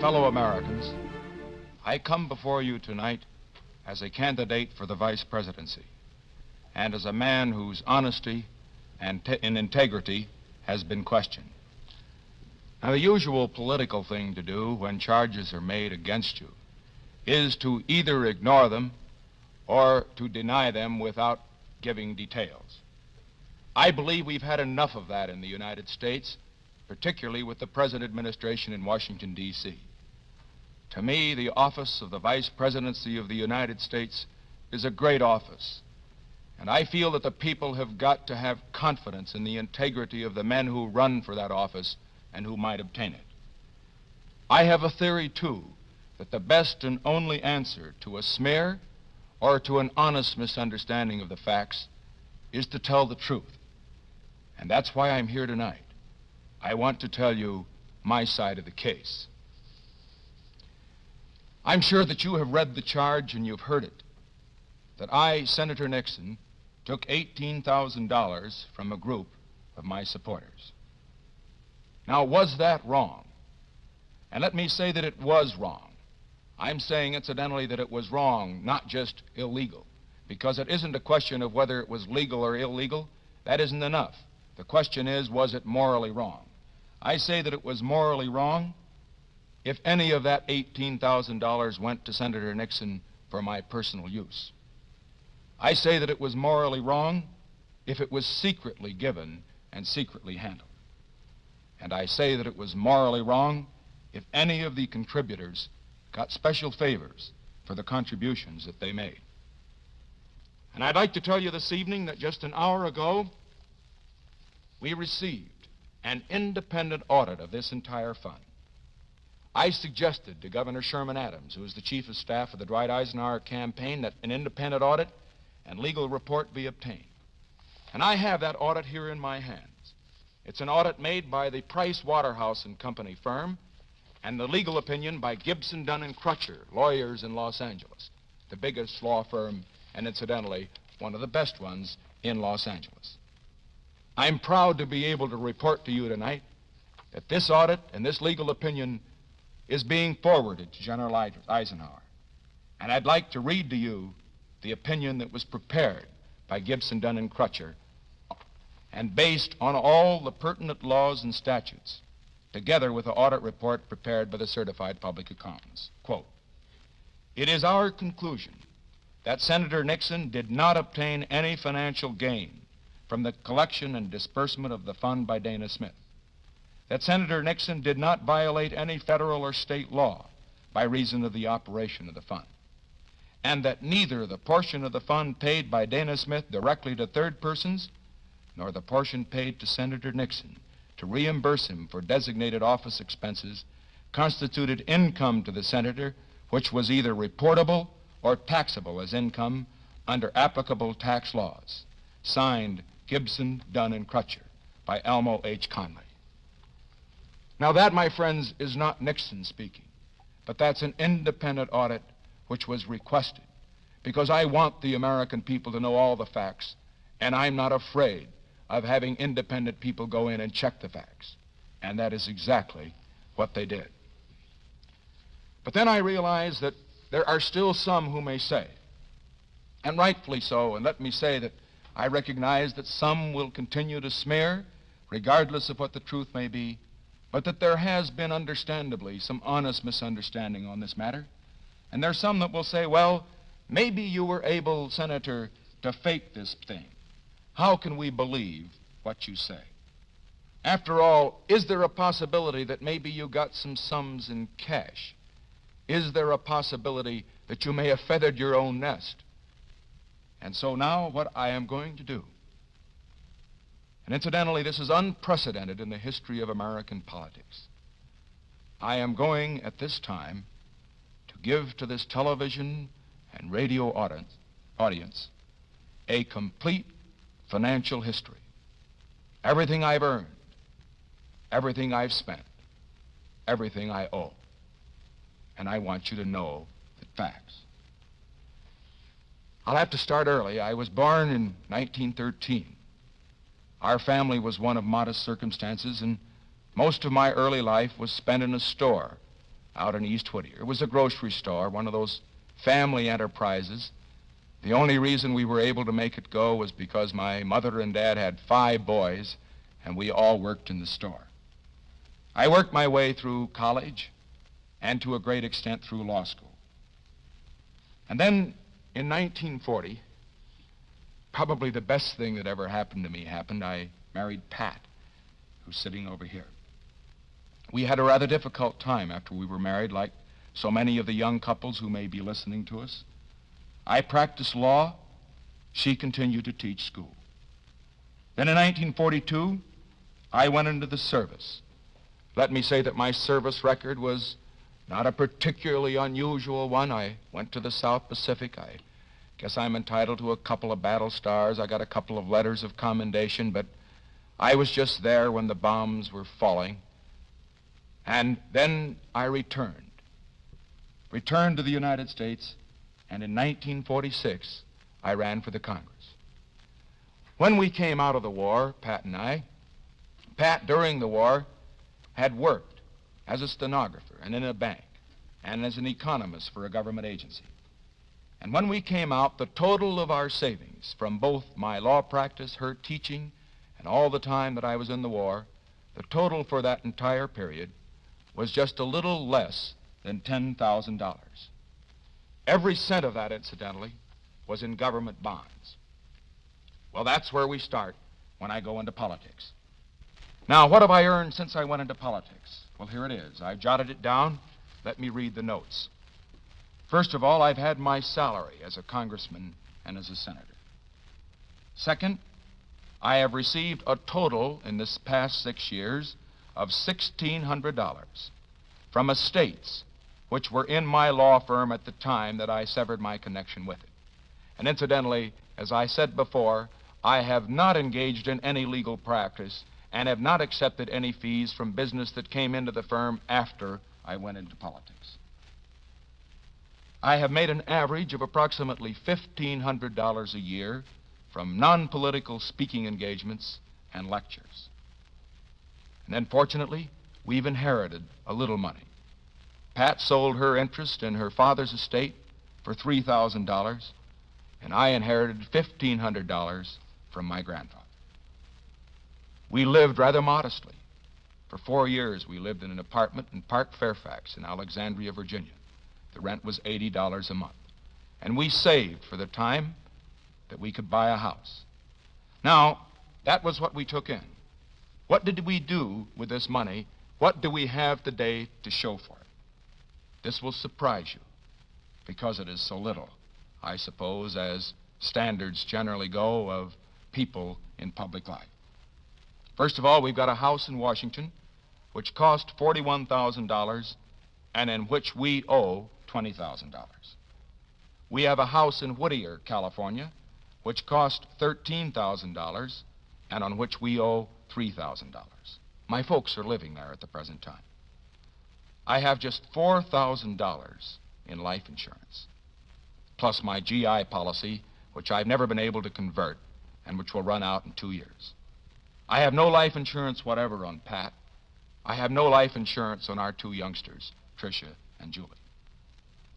fellow Americans, I come before you tonight as a candidate for the vice presidency and as a man whose honesty and integrity has been questioned. Now, the usual political thing to do when charges are made against you is to either ignore them or to deny them without giving details. I believe we've had enough of that in the United States, particularly with the present administration in Washington, D.C. To me, the office of the Vice Presidency of the United States is a great office, and I feel that the people have got to have confidence in the integrity of the men who run for that office and who might obtain it. I have a theory, too, that the best and only answer to a smear or to an honest misunderstanding of the facts is to tell the truth. And that's why I'm here tonight. I want to tell you my side of the case. I'm sure that you have read the charge and you've heard it, that I, Senator Nixon, took $18,000 from a group of my supporters. Now, was that wrong? And let me say that it was wrong. I'm saying, incidentally, that it was wrong, not just illegal, because it isn't a question of whether it was legal or illegal. That isn't enough. The question is, was it morally wrong? I say that it was morally wrong if any of that $18,000 went to Senator Nixon for my personal use. I say that it was morally wrong if it was secretly given and secretly handled. And I say that it was morally wrong if any of the contributors got special favors for the contributions that they made. And I'd like to tell you this evening that just an hour ago, we received an independent audit of this entire fund. I suggested to Governor Sherman Adams, who is the chief of staff of the Dwight Eisenhower campaign, that an independent audit and legal report be obtained. And I have that audit here in my hands. It's an audit made by the Price Waterhouse and Company firm, and the legal opinion by Gibson, Dunn & Crutcher, lawyers in Los Angeles, the biggest law firm, and incidentally, one of the best ones in Los Angeles. I'm proud to be able to report to you tonight that this audit and this legal opinion is being forwarded to General Eisenhower. And I'd like to read to you the opinion that was prepared by Gibson, Dunn & Crutcher and based on all the pertinent laws and statutes, together with the audit report prepared by the certified public accountants. Quote, "It is our conclusion that Senator Nixon did not obtain any financial gain from the collection and disbursement of the fund by Dana Smith, that Senator Nixon did not violate any federal or state law by reason of the operation of the fund, and that neither the portion of the fund paid by Dana Smith directly to third persons nor the portion paid to Senator Nixon to reimburse him for designated office expenses constituted income to the senator which was either reportable or taxable as income under applicable tax laws. Signed, Gibson, Dunn & Crutcher, by Elmo H. Conley." Now that, my friends, is not Nixon speaking, but that's an independent audit which was requested because I want the American people to know all the facts, and I'm not afraid of having independent people go in and check the facts. And that is exactly what they did. But then I realize that there are still some who may say, and rightfully so, and let me say that I recognize that some will continue to smear, regardless of what the truth may be, but that there has been, understandably, some honest misunderstanding on this matter. And there's some that will say, well, maybe you were able, Senator, to fake this thing. How can we believe what you say? After all, is there a possibility that maybe you got some sums in cash? Is there a possibility that you may have feathered your own nest? And so now what I am going to do, and incidentally, this is unprecedented in the history of American politics. I am going at this time to give to this television and radio audience a complete financial history. Everything I've earned, everything I've spent, everything I owe. And I want you to know the facts. I'll have to start early. I was born in 1913. Our family was one of modest circumstances, and most of my early life was spent in a store out in East Whittier. It was a grocery store, one of those family enterprises. The only reason we were able to make it go was because my mother and dad had 5 boys, and we all worked in the store. I worked my way through college and to a great extent through law school. And then in 1940, probably the best thing that ever happened to me happened. I married Pat, who's sitting over here. We had a rather difficult time after we were married, like so many of the young couples who may be listening to us. I practiced law. She continued to teach school. Then in 1942, I went into the service. Let me say that my service record was not a particularly unusual one. I went to the South Pacific. I guess I'm entitled to a couple of battle stars. I got a couple of letters of commendation, but I was just there when the bombs were falling. And then I returned to the United States, and in 1946, I ran for the Congress. When we came out of the war, Pat and I, Pat, during the war, had worked as a stenographer and in a bank and as an economist for a government agency. And when we came out, the total of our savings from both my law practice, her teaching, and all the time that I was in the war, the total for that entire period was just a little less than $10,000. Every cent of that, incidentally, was in government bonds. Well, that's where we start when I go into politics. Now, what have I earned since I went into politics? Well, here it is. I've jotted it down. Let me read the notes. First of all, I've had my salary as a congressman and as a senator. Second, I have received a total in this past 6 years of $1,600 from estates which were in my law firm at the time that I severed my connection with it. And incidentally, as I said before, I have not engaged in any legal practice and have not accepted any fees from business that came into the firm after I went into politics. I have made an average of approximately $1,500 a year from non-political speaking engagements and lectures. And then, fortunately, we've inherited a little money. Pat sold her interest in her father's estate for $3,000, and I inherited $1,500 from my grandfather. We lived rather modestly. For 4 years, we lived in an apartment in Park Fairfax in Alexandria, Virginia. The rent was $80 a month. And we saved for the time that we could buy a house. Now, that was what we took in. What did we do with this money? What do we have today to show for it? This will surprise you, because it is so little, I suppose, as standards generally go of people in public life. First of all, we've got a house in Washington which cost $41,000 and in which we owe $20,000. We have a house in Whittier, California, which cost $13,000 and on which we owe $3,000. My folks are living there at the present time. I have just $4,000 in life insurance, plus my GI policy, which I've never been able to convert and which will run out in 2 years. I have no life insurance whatever on Pat. I have no life insurance on our 2 youngsters, Tricia and Julie.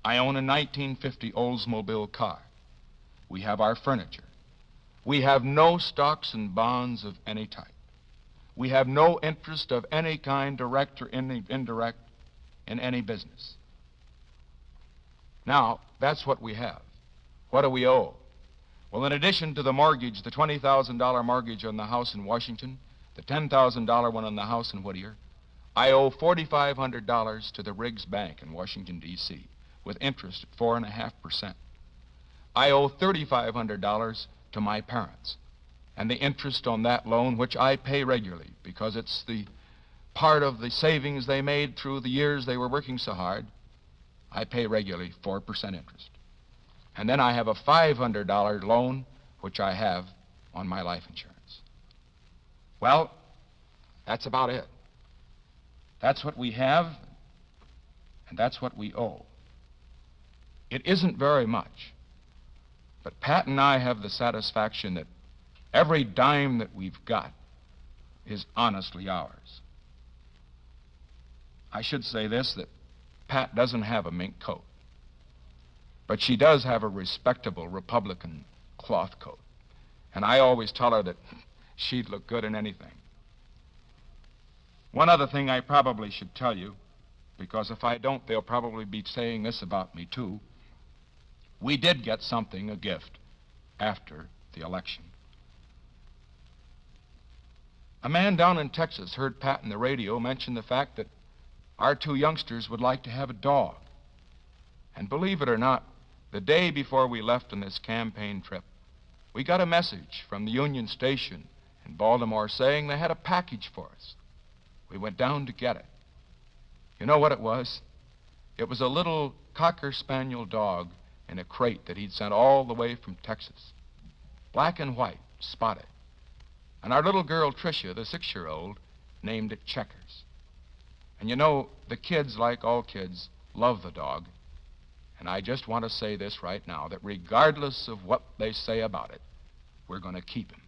I own a 1950 Oldsmobile car. We have our furniture. We have no stocks and bonds of any type. We have no interest of any kind, direct or indirect, in any business. Now, that's what we have. What do we owe? Well, in addition to the mortgage, the $20,000 mortgage on the house in Washington, the $10,000 one on the house in Whittier, I owe $4,500 to the Riggs Bank in Washington, D.C., with interest at 4.5%. I owe $3,500 to my parents, and the interest on that loan, which I pay regularly because it's the part of the savings they made through the years they were working so hard, I pay regularly 4% interest. And then I have a $500 loan, which I have on my life insurance. Well, that's about it. That's what we have, and that's what we owe. It isn't very much, but Pat and I have the satisfaction that every dime that we've got is honestly ours. I should say this, that Pat doesn't have a mink coat, but she does have a respectable Republican cloth coat. And I always tell her that she'd look good in anything. One other thing I probably should tell you, because if I don't, they'll probably be saying this about me, too. We did get something, a gift, after the election. A man down in Texas heard Pat on the radio mention the fact that our two youngsters would like to have a dog. And believe it or not, the day before we left on this campaign trip, we got a message from the Union Station in Baltimore saying they had a package for us. We went down to get it. You know what it was? It was a little Cocker Spaniel dog in a crate that he'd sent all the way from Texas. Black and white, spotted. And our little girl, Tricia, the 6-year-old, named it Checkers. And you know, the kids, like all kids, love the dog. And I just want to say this right now, that regardless of what they say about it, we're going to keep him.